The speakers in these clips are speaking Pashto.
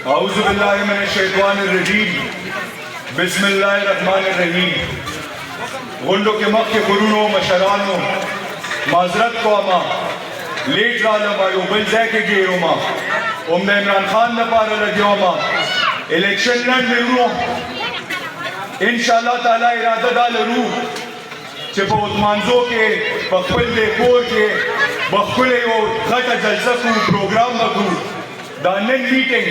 अऊज़ु बिल्लाहि मिनश्शैतानिर्रजीम बिस्मिल्लाहिर्रहमानिर्रहीम। गुंडो के मख के गुरुनो मशरानो माजरत को अमा लेट रालमा यो बिलज़े के गेरोमा उम्मे इमरान खान न पार लग्योमा इलेक्शन लड़ मिलो इंशाअल्लाह ताला इरादा डालरू चेपो उतमानजो के बखल देखोर के बखल यो घटा जलसा को प्रोग्राम बकू दानन मीटिंग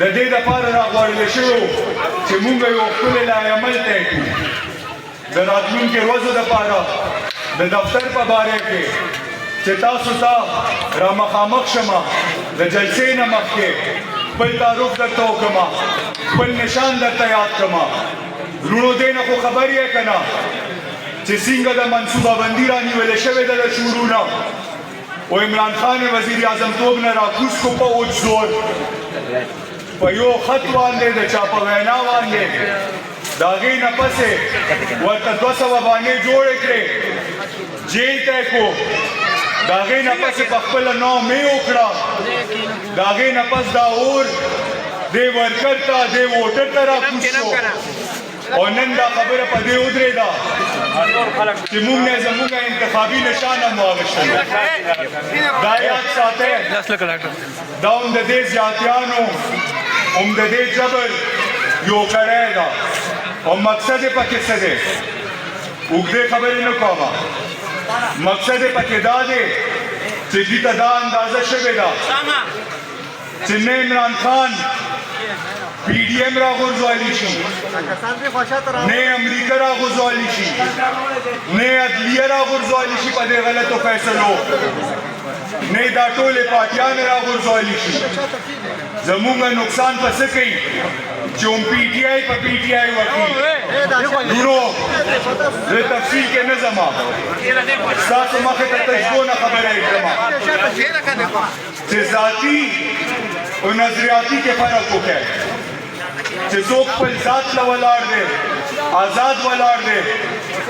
د دې لپاره راغوړل شو چې موږ یو خپل عمل طے کړو د راتلونکي ورځو لپاره د دفتر په باره کې چې تاسو ته را مخامخ شمه د جلسې نه مخکې خپل تعارف درته وکړم خپل نشان درته یاد کړم وروڼو دې نه خو خبر یې که نه چې څنګه د منصوبه بندي رانیولې شوې ده د شورونه و عمران خان وزیر اعظم توب نه راکوز کو په اوج زور په یو خط باندې د چا په وینا باندې د هغې نه پسې ورته 200 باندې جوړې کړې جیل ته یې کو د هغې نه پسې په خپله نامې وکړه د هغې نه پس دا اور دې ورکر ته دې ووټر ته راکوز شو او نن دا خبره په دې ودرېده چې موږ نه زموږ انتخابي نشان هم واخیستل دا یاد ساتئ دا هم د دې زیاتیانو هم د دې جبر یو کړی ده او مقصد یې پکې څه دی اوږدې خبرې نه کومه مقصد یې پکې دا دی چې دوی ته دا اندازه شوې ده چې نه عمران خان پی ڈی ایم را غرزوالی شي نه امریکا را غرزوالی شي نه عدلیه را غرزوالی شي په دې غلطو فیصلو نه دا ټولې پارټیان را غرزوالی شي زموږ نقصان په څه کوي چې هم پی ټي آی په پی ټي آی وکړي وروڼو زه تفصیل کې نه ځم ستاسو مخې ته تشبیه نه خبره یې کړم چې ذاتي او نظریاتي کې فرق وکړي چې څوک خپل ذات له ولاړ دی آزاد ولاړ دی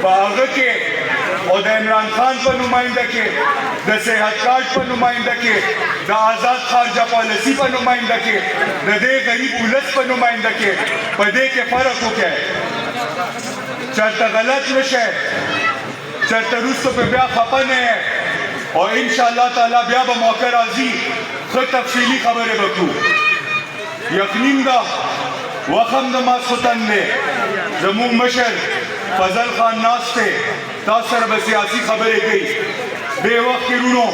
په هغه کې او د عمران خان په نماینده کې د صحت کارت په نماینده کې د آزاد خارجه پالیسي په نماینده کې د دې غریب ولس په نماینده کې په دې کې فرق وکړي چېرته غلط نشئ چېرته وروسته په بیا خفه نه یې او انشاءالله تعالی بیا به موقع راځي ښه تفصیلي خبرې به کړو یقیني ده وخت هم د ماسخوتن دی زموږ مشر فضل خان ناست دی تاسو سره به سیاسي خبرې کوي دې وخت کې وروڼو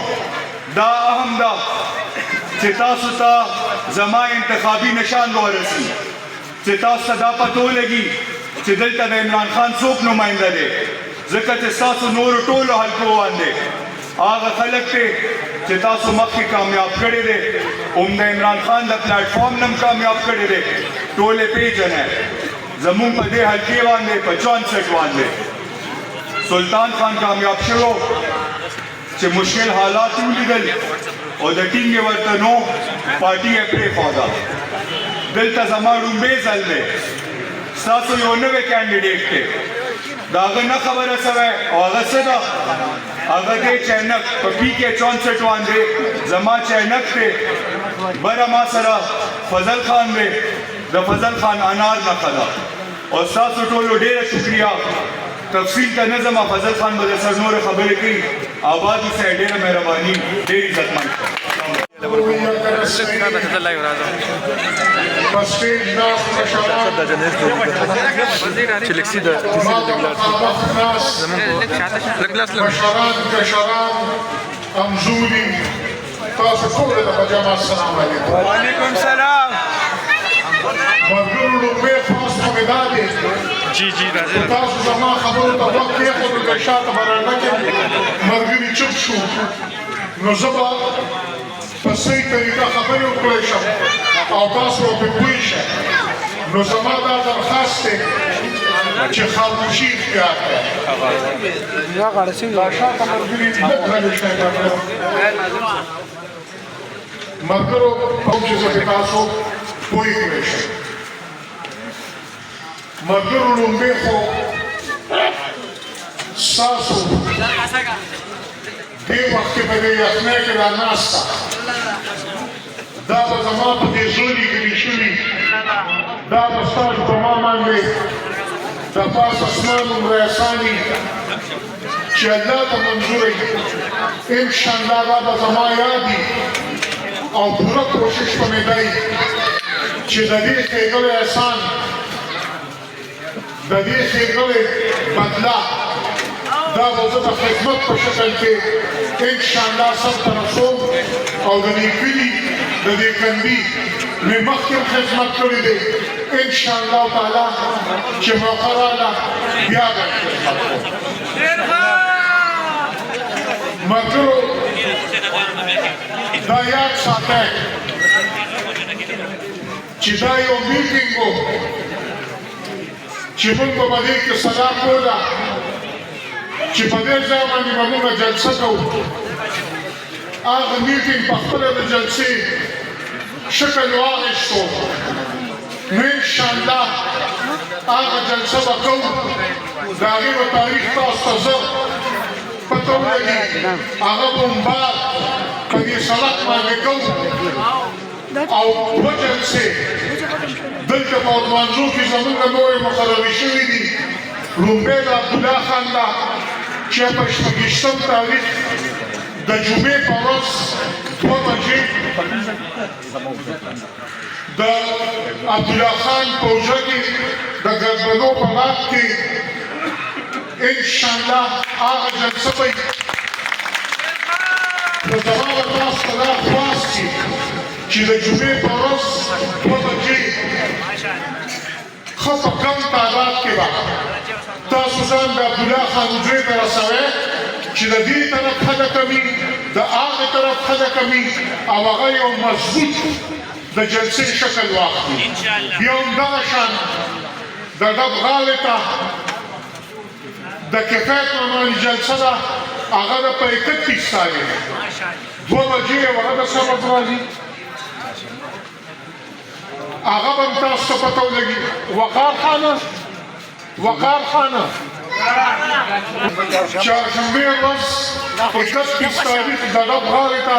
دا اهم ده چې تاسو ته زما انتخابي نشان ورسي چې تاسو ته دا پته ولګي چې دلته د عمران خان څوک نماینده دی ځکه چې ستاسو نورو ټولو حلقو باندې هغه خلک دی چې تاسو مخکې کامیاب کړی دی هم د عمران خان د پلیټفارم نه هم کامیاب کړی دی ټول یې پیژنئ زموږ په دې حلقې باندې په 64 باندې سلطان خان کامیاب شو چې مشکل حالات ولیدل او د ټینګ یې ورته نو پارټي یې پرېښوده دلته زما لومړی ځل دی ستاسو یو نوی کینډیډیټ دی د هغه نه خبره سوی او هغه څه ده هغه دی چینک په پی کې 64 باندې زما چینک دی بره ما سره فضل خان دی د فضل خان انار نښه ده او ستاسو ټولو ډېره شکریه تفصیل ته نه ځم فضل خان به در سره نورې خبرې کوي آباد اوسئ ډېره مهرباني ډېر عزتمند وعلیکم سلام ملګرو لومړی خاص مې دا دی چې تاسو زما خبرو ته وخت کېښودو که شاته به رڼه کې ملګري چوپ شو نو زه به په صحیح طریقه خبرې وکړی شم او تاسو به پرې پوه شئ نو زما دا درخواست دی چې خاموشي اختیار کړئ دا شاته ملګري لږ غلي شئ ملګرو کوم چې زه تاسو پوه کړی شئ ملګرو لومړی خو ستاسو دې وخت کې به دې یخنۍ کې راناسته دا به زما په دې زړه لیکلي شوي دا به ستاسو په ما باندې د پاس اسمان عمره احساني چې الله ته منظور وي انشاءالله دا به زما یادي او پوره کوشش به مې دی چې د دې ښېګړې احسان د دې ښېګړې بدله دا به زه د خدمت په شکل کې انشاءالله سرته رسوم او د دې کلي د دې کندي مې مخکې هم خدمت کړی دی انشاءالله تعالی چې موقع راغله بیا به خدمت کوم ملګرو دا یاد ساتئ چې دا یو میټینګ و چې موږ به په دې کې صلاح کوله چې په دې ځای باندې به موږ جلسه کوو هغه میټینګ په خپله د جلسې شکل واخیستو نو انشاءالله هغه جلسه به کوو د هغې به تاریخ تاسو ته زه پته ولګي هغه به هم بعد په دې سړک باندې کوو او دوه جلسې دلته په لمانځو کې زموږ نورې مقررې شوي دي لومړی د عبدالله خان ده چې په شپږویشتم تاریخ د جمعې په ورځ 2 بجې د عبدالله خان په حجره کې د ګرځندو په باغ کې انشاءالله هغه جلسه به نو زما به تاسو ته دا خواست وي چې د جمعې په ورځ 2 بجې ښه په کم تعداد کې به تاسو ځان د عبدالله خان حجرې ته رسوئ چې د دې طرف خلک وي د هغې طرف خلک وي او هغه یو مضبوط د جلسې شکل واخلي بیا همدغه شان د ډب غاړې ته د کفایت ناماني جلسه ده هغه ده په 31 تاریخ 2 بجې او هغه د سبت راځي هغه به هم تاسو ته پته ولګي وقار خانه چهارشنبې ورځ 31 تاریخ د ډب غاړې ته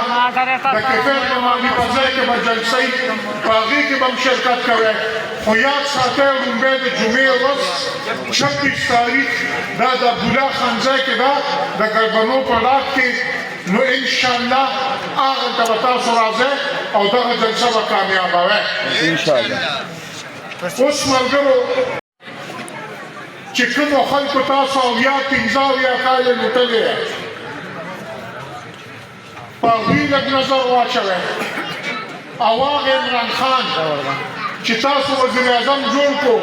د کفایت ناماني په ځای کې به جلسه وي په هغې کې به هم شرکت کوئ خو یاد ساتئ لومړی د جمعې ورځ 26 تاریخ دا د عبدالله خان ځای کې ده د ګربنو په ډاګ کې نو انشاءالله هغلته به تاسو راځئ او دغه جلسه به کامیابوئ اوس ملګرو چې کومو خلکو تاسو اویا 15 کاله لوټلې په هغوی لږ نظر واچوئ او هغه عمران خان چې تاسو وزیر اعظم جوړ کړو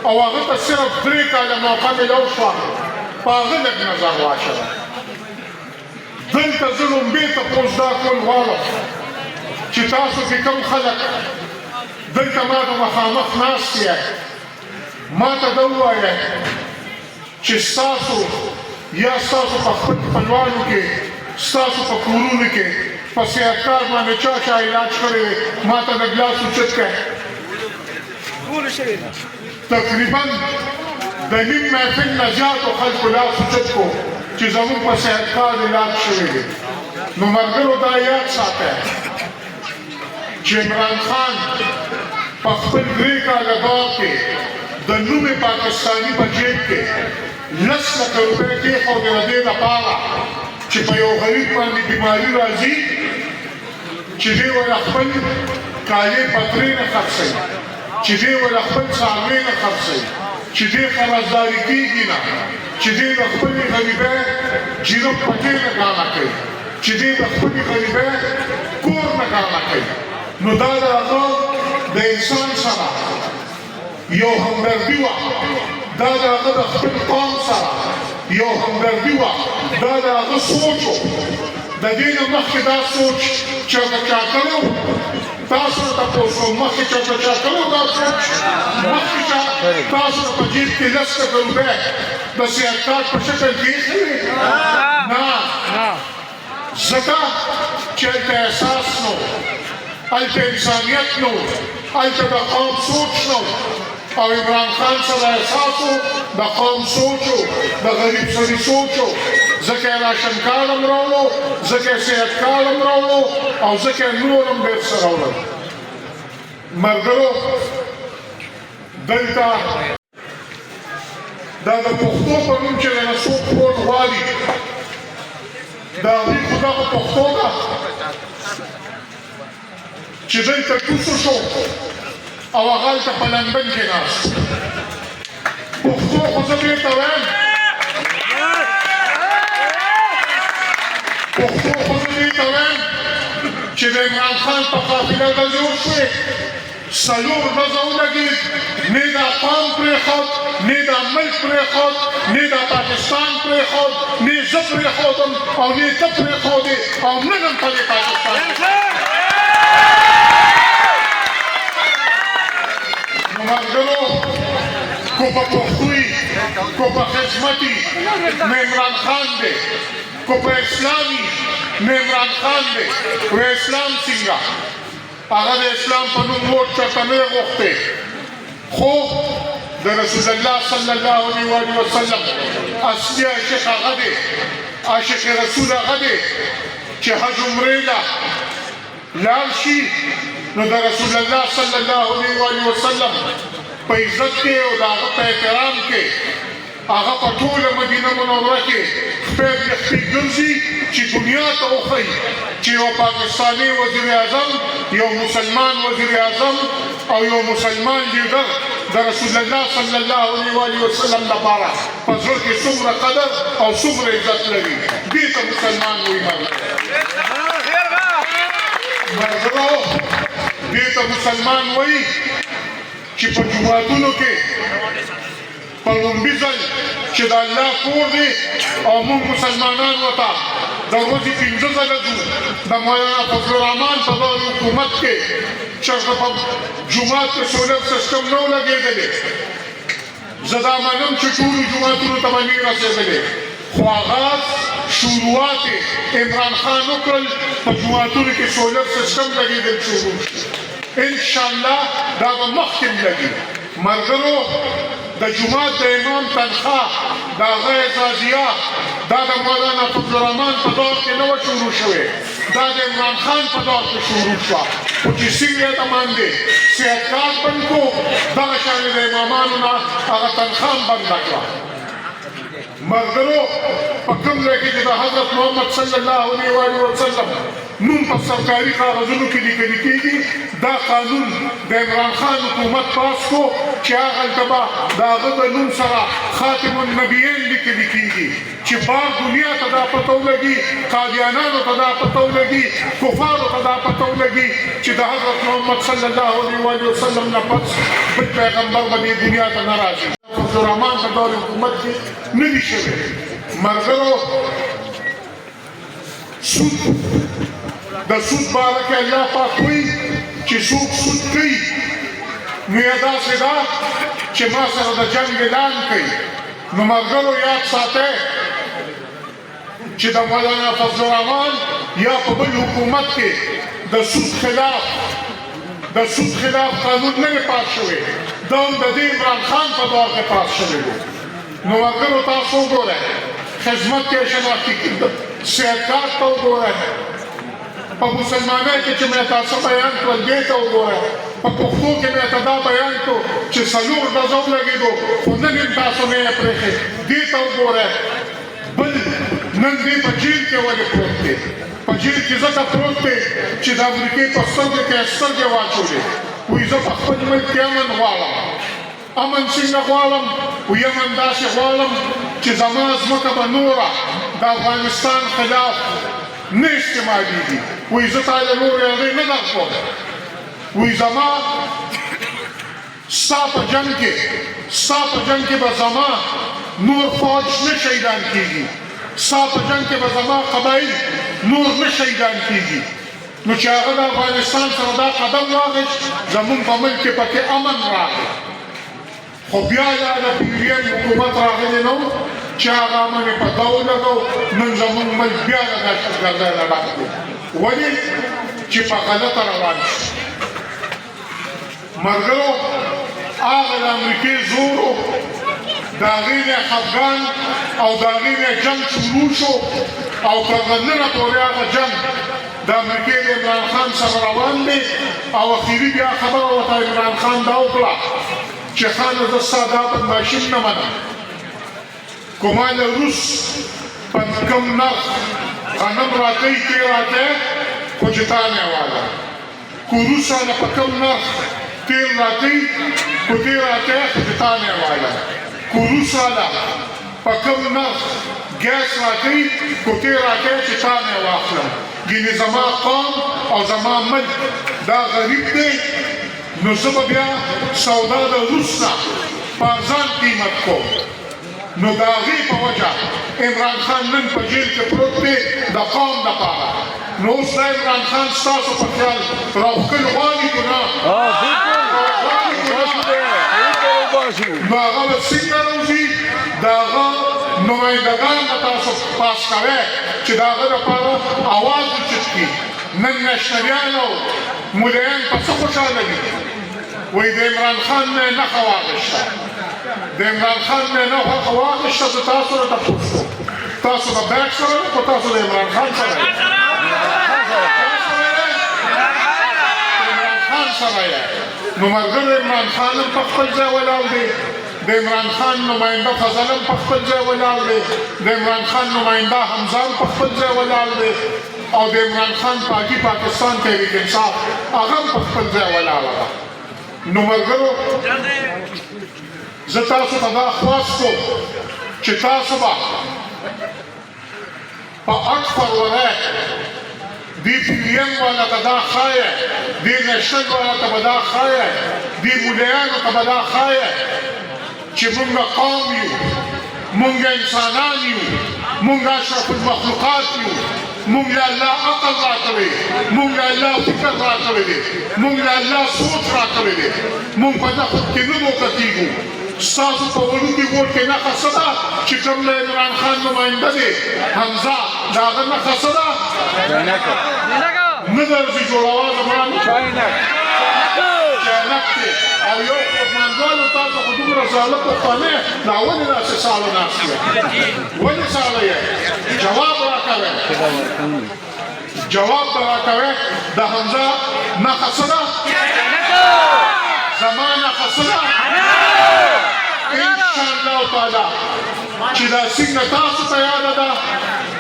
او هغه ته صرف 3 کاله موقع میلاو شوه په هغه لږ نظر واچوئ دلته زه لومبې تپوس دا کول غواړم چې تاسو کې کوم خلک دلته ما ته مخامخ ناست یې ما ته دا ووایئ چې ستاسو یا ستاسو په خپل خپلوانو کې ستاسو په کورونو کې په صحتکار باندې چا علاج کړی دی ما ته د ګلاس اوچت کړئ تقریبا د نیم محفل نه زیاتو خلکو لاس اوچت کړو چې زموږ په صحتکار علاج شوی دی نو ملګرو دا یاد ساتئ چې عمران خان په خپل 3 کاله دور کې د نومې پاکستاني په جیب کې 10 لکه روپۍ کېښودې د دې لپاره چې په یو غریب باندې بیماري راځي چې دی ورله خپل کالي پترې نه خرڅوي چې دی ورله خپل څاروي نه خرڅوي چې دی قرضداري کېږي نه چې دی د خپلې غریبۍ جیرو پټې نه ګاڼه کوي چې دی د خپلې غریبۍ کور نه ګاڼه کوي نو دا د هغه د انسان سره یو همدردي وه دا د هغه د خپل قوم سره یو همدردي وه دا د هغه سوچ و د دې نه مخکې دا سوچ چاته چا کړی و تاسو ته تپوس کوم مخکې چاته چا کړی و دا سوچ مخکې چا تاسو ته په جیب کې 10 لکه روپۍ د صحتکار په شکل کې ایښي وې نه ځکه چې هلته احساس نو هلته انسانیت نو هلته د قوم سوچ نو او عمران خان سره احساس و د قوم سوچ و د غریب سړي سوچ و ځکه یې راشن کارډ هم راوړو ځکه یې صحت کارډ هم راوړو او ځکه یې نور هم ډېر څه راوړل ملګرو دلته دا د پښتو په نوم چې دنه څوک پروت غواړي د هغوی خو دغه پښتو ده چې دلته کوڅو شو او هغه هلته په لندن کې ناست پښتو خو زه دې ته وایم پښتو خو زه دې ته وایم چې د عمران خان په قافله ډزې وشوې څلور ډزه ولګېد نه دا قوم پرېښود نه دا ملک پرېښود نه دا پاکستان پرېښود نه زه پرېښودم او نه ته پرېښودې او نه نن په دې پاکستان نو ملګرو کو په پښتوي کو په خدمتي نو عمران خان دی کو په اسلامي نو عمران خان دی و اسلام څنګه هغه د اسلام په نوم ووټ چاته نه غوښتی خو د رسول الله صلی الله علیه وسلم اصلي عاشق هغه دی عاشق رسول هغه دی چې حج عمرې له لاړ شي نو د رسول الله صلی الله علیه وسلم په عزت کې او د هغه په احترام کې هغه په ټوله مدینه منوره کې خپې ګرځي چې دنیا ته وښایي چې یو پاکستاني وزیر اعظم یو مسلمان وزیر اعظم او یو مسلمان لیډر د رسول الله صلی الله علیه وسلم لپاره په زړه کې څومره قدر او څومره عزت لري دې ته مسلمان وایي ملګرو دې ته مسلمان وایي چې په جوماتونو کې په لومړي ځل چې د الله کور دی او موږ مسلمانان ورته د ورځې 15 ځله ځو د مولانا فضل الرحمن په دور حکومت کې چېرته په جومات کې سولر سیسټم نه و لګېدلی زه دا منم چې ټولو جوماتونو ته به نه رسېدلی خو آغاز شروعات عمران خان وکړل په جوماتونو کې سولر سیسټم لګېدل شروع انشاءالله دا به مخکې لګي ملګرو د جومات د امام تنخواه د هغه اعزازیه دا د مولانا فضل الرحمن په دور کې نه وه شروع شوې دا د عمران خان په دور کې شروع شوه خو چې څنګه یې ته باندې صحت کارت بند کړو دغه شانې د امامانو نه هغه تنخواه هم بنده کړه ملګرو په کوم ځای کې چې د حضرت محمد صلی الله علیه وسلم نوم په سرکاري کاغذونو کې لیکل کېږي دا قانون د عمران خان حکومت پاس کړو چې هغلته به د هغه د نوم سره خاتم النبیین لیکل کېږي چې بار دنیا ته دا پته ولګي قادیانانو ته دا پته ولګي کفارو ته دا پته ولګي چې د حضرت محمد صلی الله علیه وسلم نه پس بل پیغمبر به دې دنیا ته نه راځي فضل الرحمن په دور حکومت کې نه دي شوی ملګرو سود د سود باره کې الله پاک وایي چې څوک سود کوي نو یې داسې ده چې ما سره د جنګ اعلان کوي نو ملګرو یاد ساتئ چې د مولانا فضل الرحمن یا په بل حکومت کې د سود خلاف قانون نه دی پاس شوی دا هم د دې عمران خان په دور کې پاس شوی و نو ملګرو تاسو وګورئ خدمت کې شناختي صحت کارت ته وګورئ په مسلمانۍ کې چې مې تاسو بیان کړل دې ته وګورئ په پښتو کې مې دا بیان کړو چې څلور ډزه ولګېدو خو نن هم تاسو نه یې پرېښې دې ته وګورئ بل نن دې په جیل کې ولې پروت دی په جیل کې ځکه پروت دی چې د امریکې په سترګو کې سترګې واچولې وایي زه په خپل ملک کې امن غواړم امن څنګه غواړم وایي امن داسې غواړم چې زما ځمکه به نوره د افغانستان خلاف نه استعمالېږي وایي زه تاله نورې هغې نه درکوم وایي زما ستا په جنګ کې به زما نور فوج نه شهیدان کېږي ستا په جنګ کې به زما قبایل نور نه شهیدان کېږي نو چې هغه د افغانستان سره دا قدم واخیست زمونږ په ملک کې پکې امن راغی خو بیا دا د PVM حکومت راغلی نه و چې هغه امن یې په ده ولګو نن زمونږ ملک بیا د دهشتګردۍ نه ډک دی ولې چې په غلطه روان شو ملګرو هغه د امریکې زور و د د هغې نه خفګان او د هغې نه جنګ شروع شو او تر ننه پورې هغه جنګ د امریکې د عمران خان سره روان دی او اخري بیا خبره ورته عمران خان دا وکړه چې خانه زه ستا دا بدماشي نه منم که ما له روس په کم نرخ غنم راکوي تی راکوې خو چې تا نه واله که روس رانه په کم نرخ تیل راکوي خو تی راکوې خو چې تا نه واله که روس رانه په کم نرخ ګیس راکوي خو تی راکوې چې تا نه واخلم ګینې زما قوم او زما ملک دا غریب دی نو زه به بیا سودا د روس نه په ارزان قیمت کوم نو د هغې په وجه عمران خان نن په جیل کې پروت دی د قوم دپاره نو اوس دا عمران خان ستاسو په خیال راوښکل غواړي که نه نو هغه به څنګه راوځي د هغه نمایندګان به تاسو پاس کوئ چې د هغه دپاره اواز اوچت کړي نن نشنلیان او ملیان په څه خوشحاله دي وایي د عمران خان نه یې نښه واخیسته د عمران خان نه یې نښه واخیسته زه تاسو نه تپوس کوم تاسو د بیک سره نه خو تاسو د عمران خان سره یې عمران خان سره یې نو ملګری عمران خان هم په خپل ځای ولاړ دی د عمران خان نماینده فضل هم په خپل ځای ولاړ دی د عمران خان نماینده حمزه هم په خپل ځای ولاړ دی او د عمران خان پاکي پاکستان تحریک انصاف هغه هم په خپل ځای ولاړه ده نو ملګرو زه تاسو ته دا خواست کوم چې تاسو به په 8 فروری دی پیم والا ته دا ښایه دی نشنل والا ته به دا ښایه دی مولیانو ته به دا ښایه چې مونږ قوم یو مونږ انسانان یو مونږ اشرف المخلوقات یو مونږ له الله عقل راکړی مونږ له الله فکر راکړی دی مونږ له الله سوچ راکړی دی مونږ په دغه کې نه وکتیږو ستاسو په وړوکي ووټ کې نښه څه ده چې کوم له عمران خان نماینده دی حمزه د هغه نښه څه ده نه درځي جوړوه زما جنت دی او یو خودمنځوالو تاسو خو دومره زاړه پښتانه دا ولې داسې ساړه ناست یې ولې ساړه یې جواب راکوئ جواب به راکوئ د حمزه نښه څه ده زما نښه څه ده انشاءالله تعالی چې دا څنګه تاسو ته یاده ده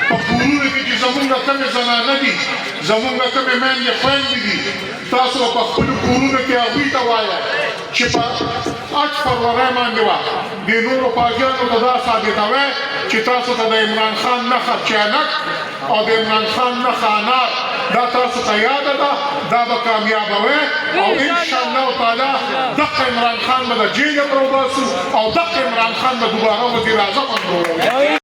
په کورونو کې چې زمونږ کومې زنانه دي زمونږ کومې میندې خویندې دي تاسو په خپلو کورونو کې هغوی ته وایه چې په 8 فروری باندې وه دې نورو پاکیانو ته دا ثابتوئ چې تاسو ته د عمران خان نښه چینک او د عمران خان نښه انار دا تاسو ته یاده ده دا به کامیابوئ او انشاءالله تعالی دغه عمران خان به د جیله پروباسو او دغه عمران خان به دوباره وزیر اعظم هم جوړوي